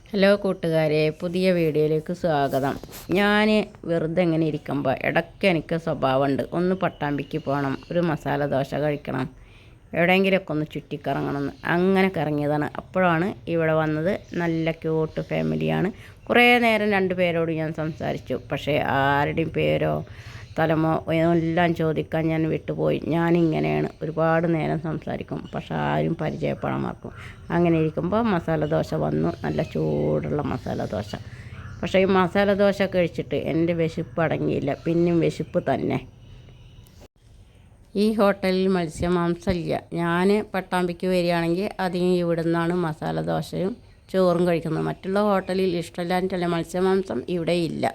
Hello കൂട്ടുകാരെ, പുതിയ വീഡിയോയിലേക്ക് സ്വാഗതം. ഞാൻ വെറുതെ ഇങ്ങനെ ഇരിക്കുമ്പോൾ ഇടയ്ക്ക് എനിക്ക് സ്വഭാവമുണ്ട്. ഒന്ന് പട്ടാമ്പിക്ക് പോകണം, ഒരു മസാല ദോശ കഴിക്കണം, എവിടെയെങ്കിലുമൊക്കെ ഒന്ന് ചുറ്റിക്കറങ്ങണം. അങ്ങനെ കറങ്ങിയതാണ്. അപ്പോഴാണ് ഇവിടെ വന്നത്. നല്ല ക്യൂട്ട് ഫാമിലിയാണ്. കുറേ നേരം രണ്ട് പേരോട് ഞാൻ സംസാരിച്ചു. പക്ഷേ ആരുടെയും പേരോ സ്ഥലമോ എല്ലാം ചോദിക്കാൻ ഞാൻ വിട്ടുപോയി. ഞാനിങ്ങനെയാണ്, ഒരുപാട് നേരം സംസാരിക്കും, പക്ഷെ ആരും പരിചയപ്പെടാൻ മറക്കും. അങ്ങനെ ഇരിക്കുമ്പോൾ മസാല ദോശ വന്നു, നല്ല ചൂടുള്ള മസാല ദോശ. പക്ഷേ ഈ മസാല ദോശ കഴിച്ചിട്ട് എൻ്റെ വിശപ്പ് അടങ്ങിയില്ല, പിന്നെയും വിശപ്പ് തന്നെ. ഈ ഹോട്ടലിൽ മത്സ്യമാംസമില്ല. ഞാൻ പട്ടാമ്പിക്ക് വരികയാണെങ്കിൽ അധികം ഇവിടെ നിന്നാണ് മസാല ദോശയും ചോറും കഴിക്കുന്നത്. മറ്റുള്ള ഹോട്ടലിൽ ഇഷ്ടമില്ലാഞ്ഞിട്ടല്ല, മത്സ്യമാംസം ഇവിടെ ഇല്ല.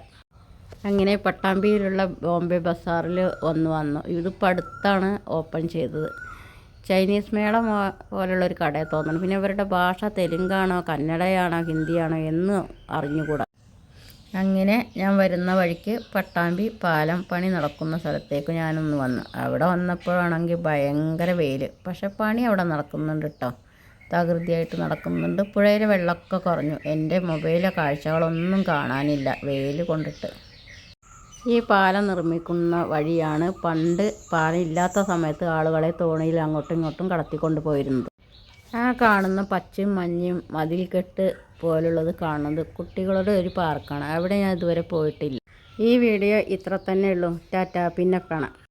അങ്ങനെ പട്ടാമ്പിയിലുള്ള ബോംബെ ബസാറിൽ വന്നു. ഇതിപ്പോൾ അടുത്താണ് ഓപ്പൺ ചെയ്തത്. ചൈനീസ് മേള പോലുള്ളൊരു കടയെ തോന്നുന്നു. പിന്നെ ഇവരുടെ ഭാഷ തെലുങ്കാണോ കന്നഡയാണോ ഹിന്ദിയാണോ എന്ന് അറിഞ്ഞുകൂടാ. അങ്ങനെ ഞാൻ വരുന്ന വഴിക്ക് പട്ടാമ്പി പാലം പണി നടക്കുന്ന സ്ഥലത്തേക്ക് ഞാനൊന്ന് വന്നു. അവിടെ വന്നപ്പോഴാണെങ്കിൽ ഭയങ്കര വെയിൽ. പക്ഷെ പണി അവിടെ നടക്കുന്നുണ്ട് കേട്ടോ, തകൃതിയായിട്ട് നടക്കുന്നുണ്ട്. പുഴയിലെ വെള്ളമൊക്കെ കുറഞ്ഞു. എൻ്റെ മൊബൈലിലെ കാഴ്ചകളൊന്നും കാണാനില്ല വെയിൽ കൊണ്ടിട്ട്. ഈ പാലം നിർമ്മിക്കുന്ന വഴിയാണ് പണ്ട് പാലം ഇല്ലാത്ത സമയത്ത് ആളുകളെ തോണിയിൽ അങ്ങോട്ടും ഇങ്ങോട്ടും കടത്തിക്കൊണ്ട് പോയിരുന്നത്. ആ കാണുന്ന പച്ചയും മഞ്ഞയും മതിൽക്കെട്ട് പോലുള്ളത് കാണുന്നത് കുട്ടികളുടെ ഒരു പാർക്കാണ്. അവിടെ ഞാൻ ഇതുവരെ പോയിട്ടില്ല. ഈ വീഡിയോ ഇത്ര തന്നെ ഉള്ളൂ. ടാറ്റാ, പിന്നെ കാണാം.